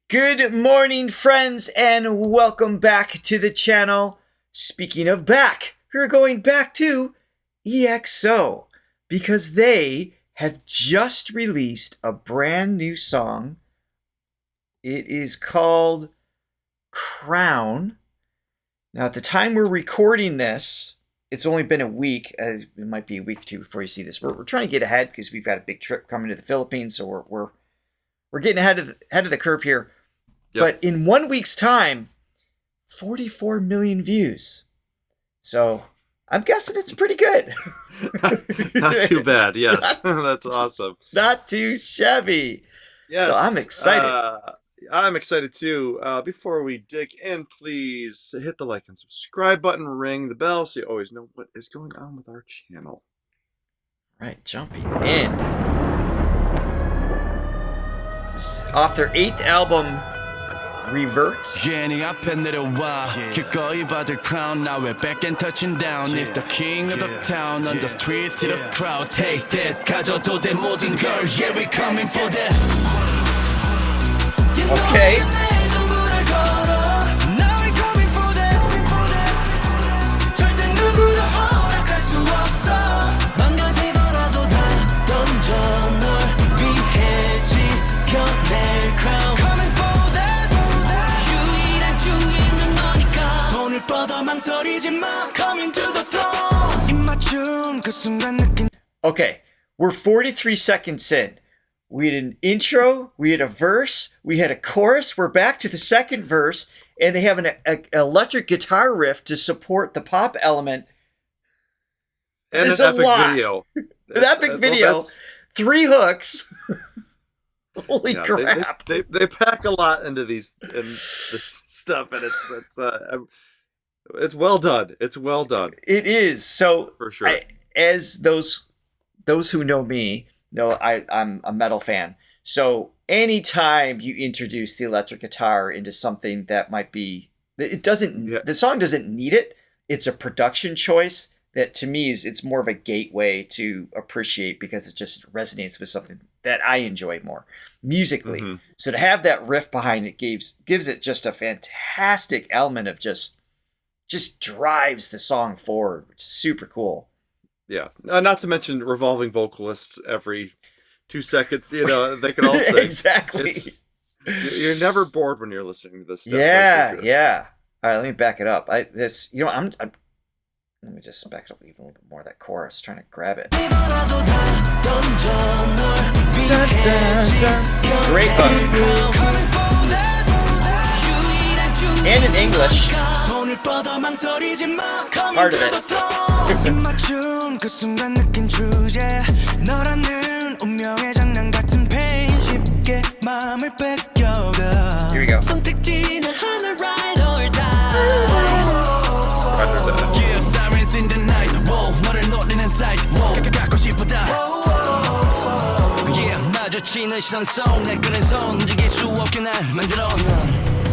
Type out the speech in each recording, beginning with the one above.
Good morning, friends, and welcome back to the channel. Speaking of back, we're going back to EXO because they have just released a brand new song. It is called Crown. Now, at the time we're recording this, it's only been a week. It might be a week or two before you see this. We're trying to get ahead because we've got a big trip coming to the Philippines, so we're getting ahead of the curve here. Yep. But in 1 week's time, 44 million views. So I'm guessing it's pretty good. Not too bad. Yes, that's awesome. Not too shabby. Yes, so I'm excited. I'm excited too. Before we dig in, please hit the like and subscribe button, ring the bell so you always know what is going on with our channel. Right, jumping in. Off their 8th album, REVERXE. 괜히 앞에 내려와 기꺼이 받을 crown now we're back and touching down It's the king of the town on the street see the crowd take that 가져도 돼 모든 걸 yeah we coming for that Okay. Okay, we're 43 seconds in. We had an intro, we had a verse, we had a chorus. We're back to the second verse, and they have an electric guitar riff to support the pop element. And an epic video. An epic video. 3 hooks. Holy crap! They pack a lot into this stuff, and it's well done. It's well done. It is. So for sure. As those who know me know, I'm a metal fan. So anytime you introduce the electric guitar into something that might be, the song doesn't need it. It's a production choice that to me it's more of a gateway to appreciate because it just resonates with something that I enjoy more musically. Mm-hmm. So to have that riff behind it gives it just a fantastic element of just drives the song forward, which is super cool. Yeah, not to mention revolving vocalists every 2 seconds. You know, they can all sing. Exactly. You're never bored when you're listening to this stuff. Yeah, yeah. All right, let me back it up. Let me just back it up even a little bit more. That chorus, trying to grab it. Great hook. And in English. Part of it. Here we go. Yeah, sirens in the night whoa, 너를 놓는 sight whoa, 갖고 싶다 Yeah, 마주치는 시선 속 내 끄는 손 움직일 수 없게 날 만들어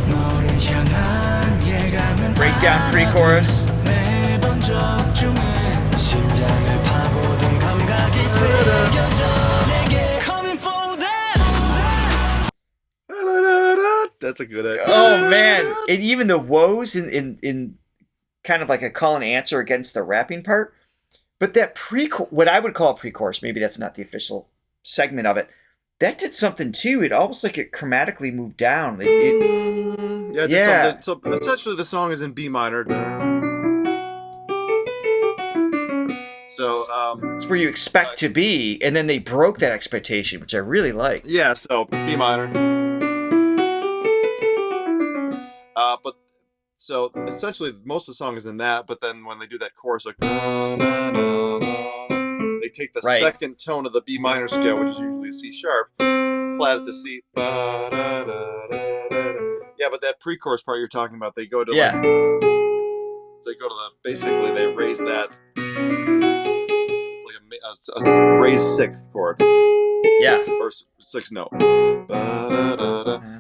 너를 향한 예감은 Breakdown pre-chorus. 매번 적중해 심장을 파고든 감각이 새겨져 내게 Coming for that That's a good idea. Oh man, and even the woes in kind of like a call and answer against the rapping part, but that what I would call a pre-chorus, maybe that's not the official segment of it, that did something too. It almost like it chromatically moved down. Yeah. So essentially the song is in B minor. So it's where you expect to be, and then they broke that expectation, which I really liked. Yeah, so B minor. But so essentially most of the song is in that, but then when they do that chorus, like they take the second tone of the B minor scale, which is usually a C sharp, flat it to C. Yeah, but that pre-chorus part you're talking about, they go to basically they raise that. It's like a raised sixth chord. Yeah, or sixth note.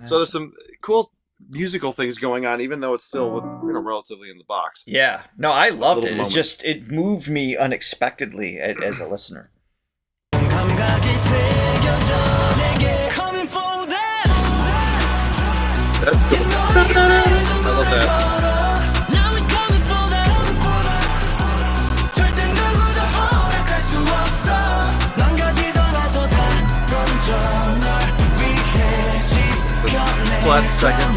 So there's some cool musical things going on, even though it's still relatively in the box. Yeah, no, I loved it. It's just it moved me unexpectedly as a listener. That's cool. I love that. Flat second.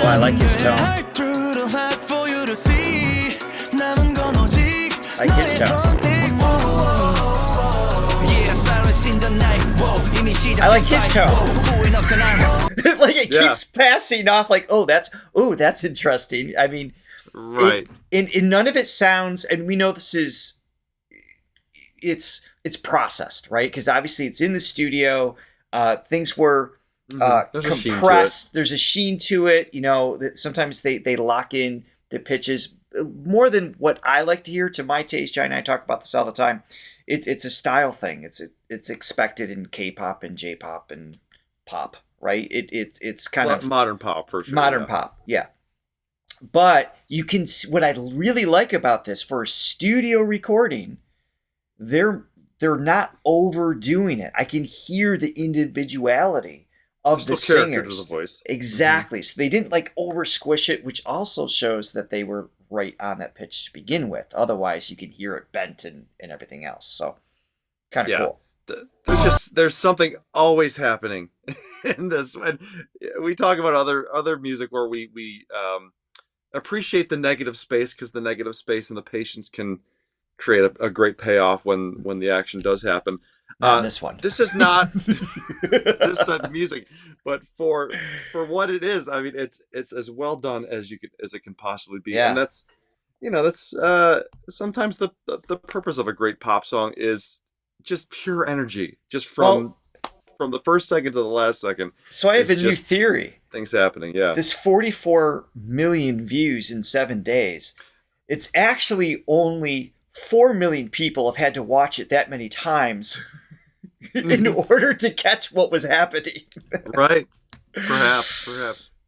Oh, I like his tone. I like his tone. I like his tone. Like it keeps passing off. Like, that's interesting. I mean, right. In none of it sounds, and we know this is, it's processed, right? Because obviously it's in the studio. Things were compressed. There's a sheen to it. You know, that sometimes they lock in the pitches more than what I like to hear. To my taste, Johnny and I talk about this all the time. It's a style thing. It's expected in K-pop and J-pop and pop, right? It's kind of modern pop for sure. Modern pop, yeah. But you can, what I really like about this for a studio recording, they're not overdoing it. I can hear the individuality of the singers. To the voice. Exactly. Mm-hmm. So they didn't like over squish it, which also shows that they were right on that pitch to begin with. Otherwise, you can hear it bent and everything else. So kind of cool. There's something always happening in this. When we talk about other music where we appreciate the negative space, because the negative space and the patience can create a great payoff when the action does happen. Not this one. This is not this type of music, but for what it is, I mean, it's as well done as it can possibly be. Yeah. And that's sometimes the purpose of a great pop song is just pure energy, just from the first second to the last second. So I have a new theory. Things happening, yeah. This 44 million views in 7 days. It's actually only 4 million people have had to watch it that many times in order to catch what was happening. Right. Perhaps.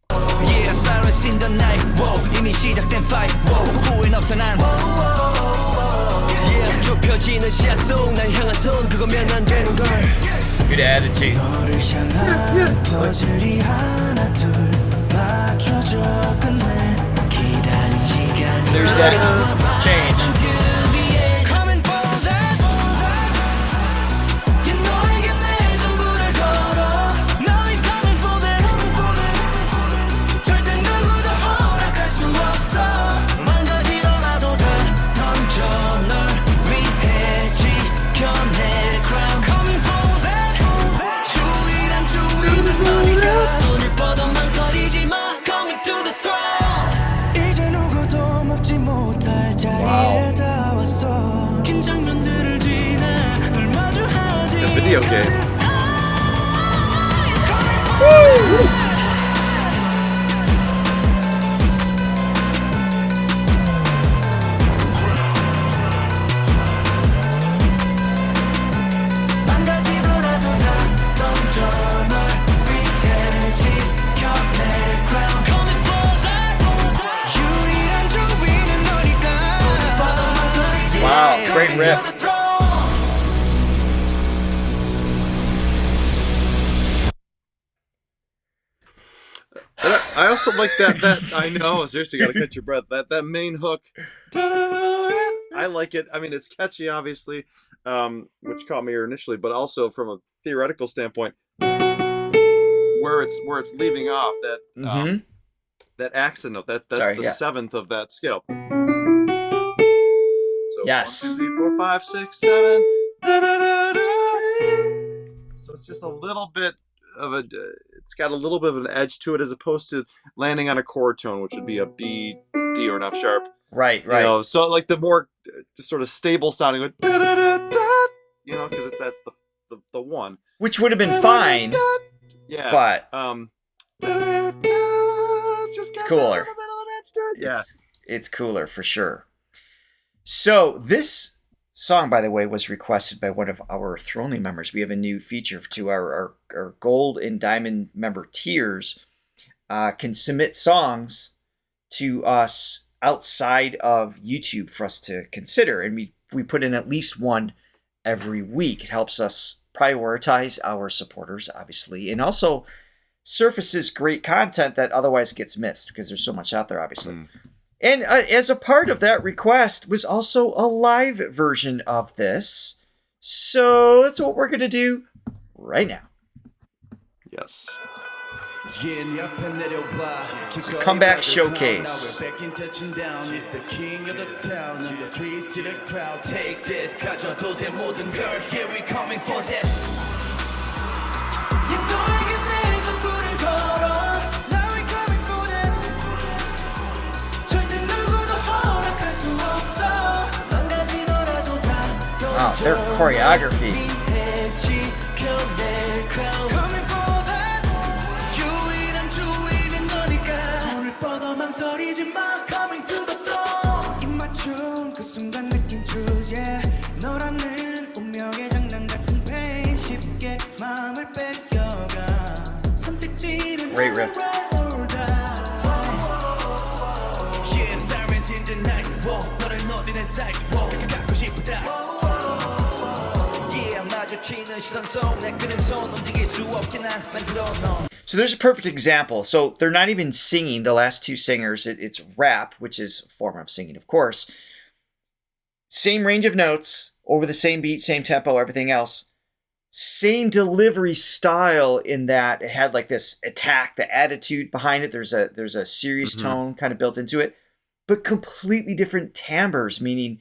Yeah, silence in the night. Whoa, 이미 시작된 fight. Whoa, 후회는 없어 난. Yeah, 좁혀지는 시야 속 날 향한 손 그거면 안 되는 걸. Good attitude. There's that change. Video game. Wow, great riff. I also like that I know, seriously, gotta catch your breath. That main hook. I like it. I mean, it's catchy, obviously, which caught me here initially, but also from a theoretical standpoint, where it's leaving off that that accent note. That's the seventh of that scale. So yes. 1, 2, 3, 4, 5, 6, 7. So it's just a little bit of it's got a little bit of an edge to it, as opposed to landing on a chord tone, which would be a B, D, or an F sharp. Right. You know, so like the more just sort of stable sounding, you know, because that's the one, which would have been fine. Yeah, but it's cooler. Yeah, it's cooler for sure. So this song, by the way, was requested by one of our Throne members. We have a new feature to our gold and diamond member tiers. Can submit songs to us outside of YouTube for us to consider. And we put in at least one every week. It helps us prioritize our supporters, obviously, and also surfaces great content that otherwise gets missed because there's so much out there, obviously. And as a part of that request was also a live version of this. So that's what we're going to do right now. Yes. It's a comeback showcase. Back in touching down is the king of the town and the streets to the crowd. Take that, 가져도 돼 모든 걸. Here we coming for that. 너에게 내 전부를 걸어. Now we coming for that. 절대 누구도 허락할 수 없어. 망가지더라도 다 던져. Wow, their choreography. 망설이지 마, coming to the throne. 입맞춤 그 순간 느낀 truth, yeah. 너라는 운명의 장난 같은 pain 쉽게 마음을 뺏겨가. 선택지는 Great riff. Yeah, sirens in the night, whoa. 너를 노리는 sight, whoa. 그렇게 갖고 싶다. Yeah, 마주치는 시선 속 내 끄는 손 움직일 수 없게 난 만들어 놓은. So there's a perfect example. So they're not even singing, the last two singers. It's rap, which is a form of singing, of course. Same range of notes, over the same beat, same tempo, everything else. Same delivery style in that it had like this attack, the attitude behind it. There's a serious tone kind of built into it. But completely different timbres, meaning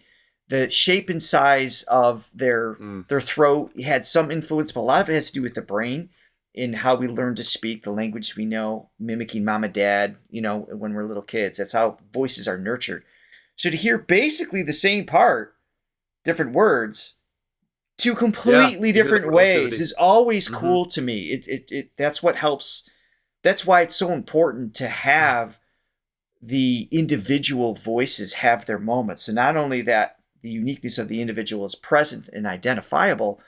the shape and size of their throat had some influence, but a lot of it has to do with the brain. In how we learn to speak, the language we know, mimicking mom and dad, when we're little kids. That's how voices are nurtured. So to hear basically the same part, different words, two completely different ways is always cool to me. It that's what helps. That's why it's so important to have the individual voices have their moments. So not only that the uniqueness of the individual is present and identifiable,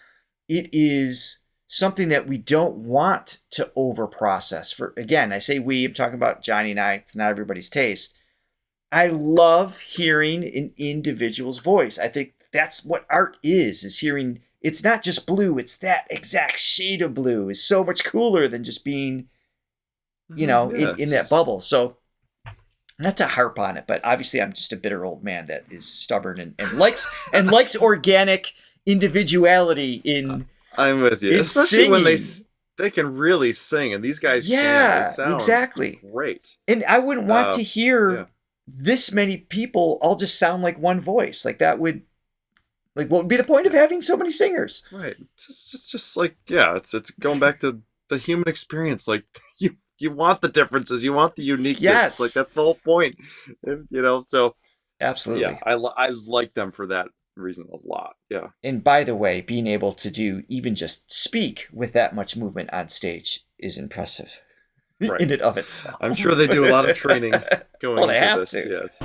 it is something that we don't want to over process. For again, I say we, I'm talking about Johnny and I, it's not everybody's taste. I love hearing an individual's voice. I think that's what art is hearing. It's not just blue, it's that exact shade of blue is so much cooler than just being, in that bubble. So not to harp on it, but obviously I'm just a bitter old man that is stubborn and likes organic individuality in I'm with you, especially when they can really sing, and these guys can. They sound exactly great. And I wouldn't want to hear this many people all just sound like one voice. Like that would, what would be the point of having so many singers? Right. It's just like it's going back to the human experience. Like you want the differences, you want the uniqueness. Yes. Like that's the whole point. So absolutely. Yeah, I like them for that reason a lot. Yeah. And by the way, being able to do even just speak with that much movement on stage is impressive in and of itself. I'm sure they do a lot of training going into this. To. Yes.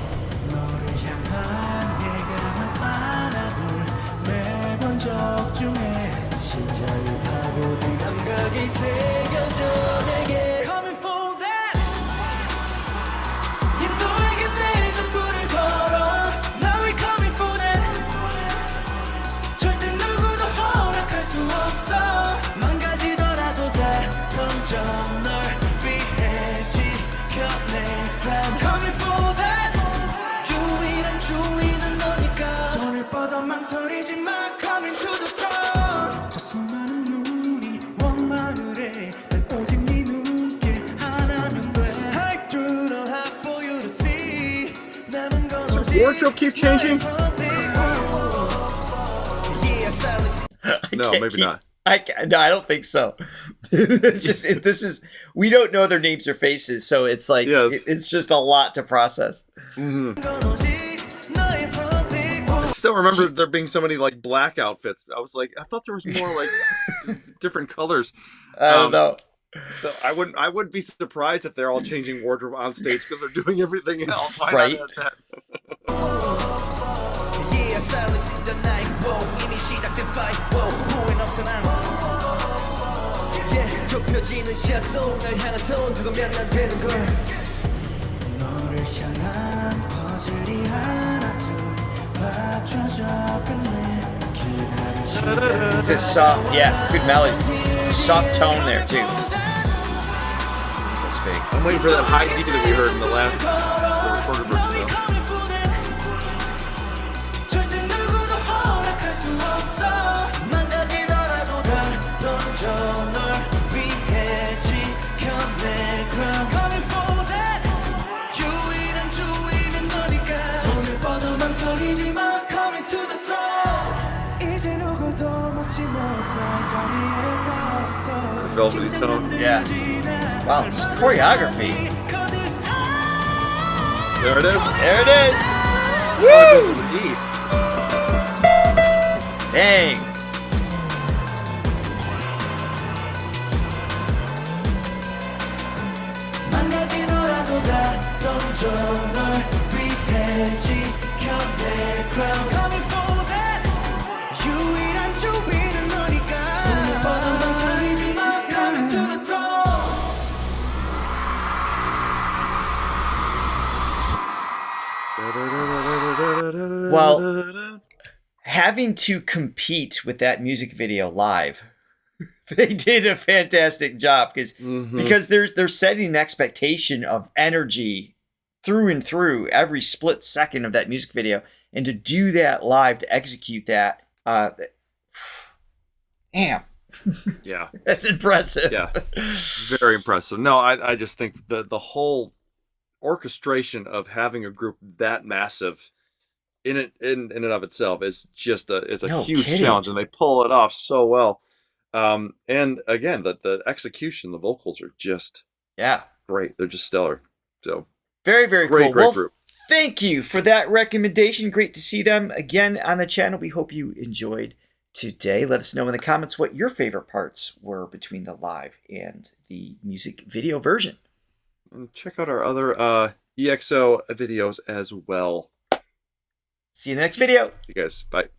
Wardrobe keep changing? No, maybe not. No, I don't think so. It's just we don't know their names or faces, so it's like it's just a lot to process. I still remember there being so many like black outfits. I was like, I thought there was more like different colors. I don't know. So I wouldn't be surprised if they're all changing wardrobe on stage because they're doing everything else. Why right? not add that? 벨소리 하나 둘 맞춰줘 끝내 It's a soft, yeah, good melody. Soft tone there, too. That's big. I'm waiting for that high D that we heard in the last recorded version though. 절대 누구도 허락할 수 없어 망가지더라도 다 던져 널 위해 지켜낼 crown Coming for that 유일한 주인은 너니까 손을 뻗어 망설이지 마 Coming to the throne 이제 누구도 먹지 못할 자리에 다 왔어 The velvety tone. Yeah. Wow, it's choreography. There it is. There it is. Oh, this is an E. Dang. 망가지더라도 다 던져 널 위해 지켜낼 crown Coming for that 유일한 주인은 너니까 손을 뻗어 망설이지 마 Coming to the throne Well, having to compete with that music video live, they did a fantastic job because they're setting an expectation of energy through and through every split second of that music video, and to do that live, to execute that, damn, Yeah. that's impressive. Yeah. Very impressive. No, I just think the whole orchestration of having a group that massive in and of itself is just it's a No huge kidding. challenge, and they pull it off so well. And again, the execution, the vocals are just Yeah. great. They're just stellar. So Very, very great, cool. great Well, group. thank you for that recommendation. Great to see them again on the channel. We hope you enjoyed today. Let us know in the comments what your favorite parts were between the live and the music video version. And check out our other EXO videos as well. See you in the next video. You guys, bye.